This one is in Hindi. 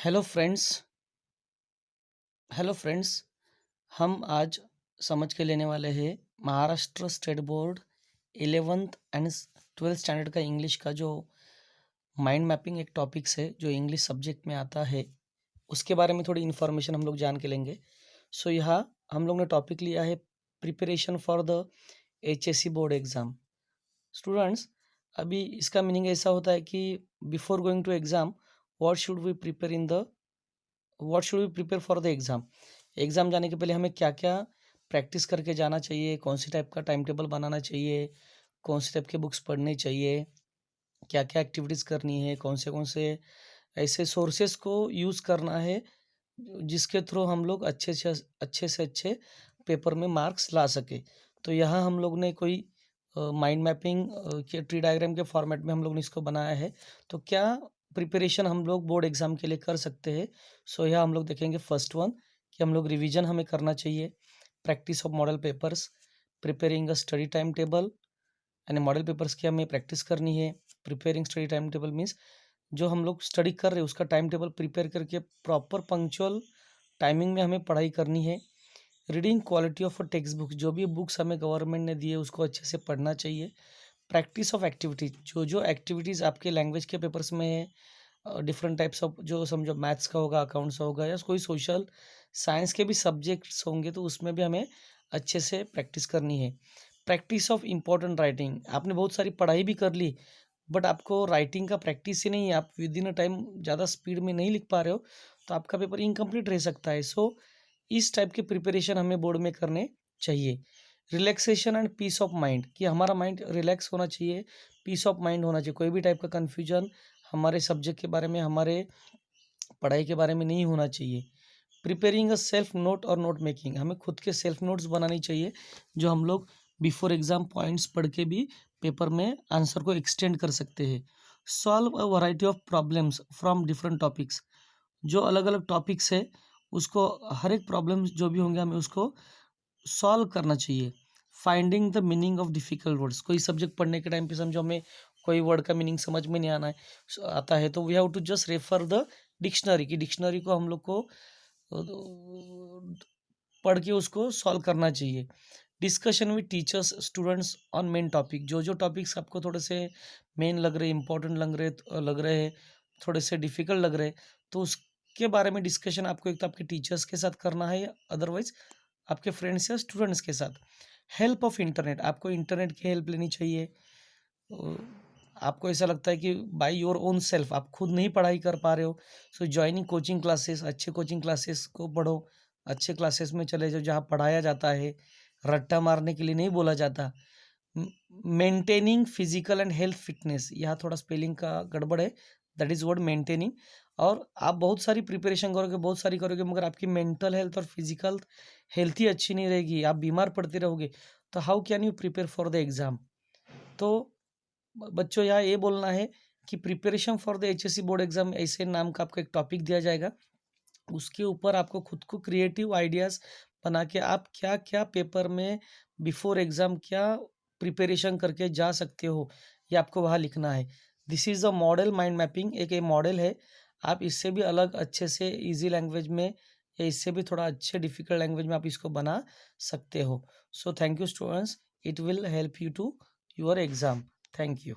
Hello friends. हेलो फ्रेंड्स, हम आज समझ के लेने वाले हैं Maharashtra state board 11th and 12th standard का इंग्लिश का जो माइंड मैपिंग एक टॉपिक्स है जो इंग्लिश सब्जेक्ट में आता है, उसके बारे में थोड़ी इन्फॉर्मेशन हम लोग जान के लेंगे। सो यहाँ हम लोग ने टॉपिक लिया है preparation for the HSC board exam. Students, अभी इसका मीनिंग ऐसा होता है कि before going to exam what should we prepare for the exam. Exam जाने के पहले हमें क्या क्या प्रैक्टिस करके जाना चाहिए, कौन सी टाइप का टाइम टेबल बनाना चाहिए, कौन सी टाइप के बुक्स पढ़नी चाहिए, क्या क्या एक्टिविटीज़ करनी है, कौन से ऐसे सोर्सेस को यूज़ करना है जिसके थ्रू हम लोग अच्छे से अच्छे पेपर में मार्क्स ला सके। तो यहाँ हम लोग ने कोई माइंड मैपिंग के ट्री डायग्राम के फॉर्मेट में हम लोग ने इसको बनाया है। तो क्या प्रिपरेशन हम लोग बोर्ड एग्ज़ाम के लिए कर सकते हैं। सो यहाँ हम लोग देखेंगे फर्स्ट वन कि हम लोग रिवीजन हमें करना चाहिए, practice of model papers, preparing a study time table. यानी मॉडल पेपर्स की हमें प्रैक्टिस करनी है। Preparing study time table means जो हम लोग स्टडी कर रहे हैं उसका टाइम टेबल प्रिपेयर करके प्रॉपर पंक्चुअल टाइमिंग में हमें पढ़ाई करनी है। Reading quality of a text book, जो भी बुक्स हमें गवर्नमेंट ने दिए उसको अच्छे से पढ़ना चाहिए। प्रैक्टिस ऑफ एक्टिविटीज, जो जो एक्टिविटीज़ आपके लैंग्वेज के पेपर्स में है, डिफरेंट टाइप्स ऑफ, जो समझो मैथ्स का होगा, अकाउंट्स का होगा, या कोई सोशल साइंस के भी सब्जेक्ट्स होंगे तो उसमें भी हमें अच्छे से प्रैक्टिस करनी है। प्रैक्टिस ऑफ इम्पोर्टेंट राइटिंग, आपने बहुत सारी पढ़ाई भी कर ली बट आपको राइटिंग का प्रैक्टिस ही नहीं है, आप विद इन अ टाइम ज़्यादा स्पीड में नहीं लिख पा रहे हो तो आपका पेपर इनकम्प्लीट रह सकता है। सो इस टाइप के प्रिपरेशन हमें बोर्ड में करने चाहिए। Relaxation and peace of mind, कि हमारा माइंड रिलैक्स होना चाहिए, पीस ऑफ माइंड होना चाहिए, कोई भी टाइप का कन्फ्यूजन हमारे सब्जेक्ट के बारे में, हमारे पढ़ाई के बारे में नहीं होना चाहिए। प्रिपेयरिंग अ सेल्फ नोट और नोट मेकिंग, हमें खुद के सेल्फ नोट्स बनानी चाहिए जो हम लोग बिफोर एग्जाम पॉइंट्स पढ़ के भी पेपर में आंसर को एक्सटेंड कर सकते हैं। Solve a variety of problems from different topics, जो अलग अलग टॉपिक्स है उसको, हर एक प्रॉब्लम जो भी होंगे हमें उसको सॉल्व करना चाहिए। Finding the meaning of difficult words, कोई सब्जेक्ट पढ़ने के टाइम पे समझो हमें कोई वर्ड का मीनिंग समझ में नहीं आता है तो we have to just refer the dictionary, की डिक्शनरी को हम लोग को पढ़ के उसको सॉल्व करना चाहिए। Discussion with teachers students on main topic, जो जो टॉपिक्स आपको थोड़े से मेन लग रहे, इंपॉर्टेंट लग रहे थोड़े से डिफ़िकल्ट लग रहे, तो उसके बारे में डिस्कशन आपको एक तो आपके टीचर्स के साथ करना है या अदरवाइज़ आपके फ्रेंड्स या स्टूडेंट्स के साथ। हेल्प ऑफ इंटरनेट, आपको इंटरनेट की हेल्प लेनी चाहिए। अ, आपको ऐसा लगता है कि बाय योर ओन सेल्फ आप खुद नहीं पढ़ाई कर पा रहे हो, सो जॉइनिंग कोचिंग क्लासेस, अच्छे कोचिंग क्लासेस को पढ़ो, अच्छे क्लासेस में चले जाओ जहाँ पढ़ाया जाता है, रट्टा मारने के लिए नहीं बोला जाता। Maintaining physical and health fitness, यहाँ थोड़ा स्पेलिंग का गड़बड़ है, दैट इज़ वर्ड मेंटेनिंग। और आप बहुत सारी प्रिपरेशन करोगे, बहुत सारी करोगे, मगर आपकी मेंटल हेल्थ और फिजिकल हेल्थ ही अच्छी नहीं रहेगी, आप बीमार पड़ते रहोगे, तो how can you prepare for the exam. तो बच्चों यहाँ ये बोलना है कि preparation for the HSC board exam ऐसे नाम का आपको एक टॉपिक दिया जाएगा, उसके ऊपर आपको खुद को क्रिएटिव आइडियाज़ बना के आप क्या क्या पेपर में बिफोर एग्ज़ाम क्या प्रिपरेशन करके जा सकते हो, ये आपको वहाँ लिखना है। This is a model mind mapping, एक ये मॉडल है, आप इससे भी अलग अच्छे से इजी लैंग्वेज में या इससे भी थोड़ा अच्छे डिफिकल्ट लैंग्वेज में आप इसको बना सकते हो। So thank you students, it will help you to your exam. Thank you.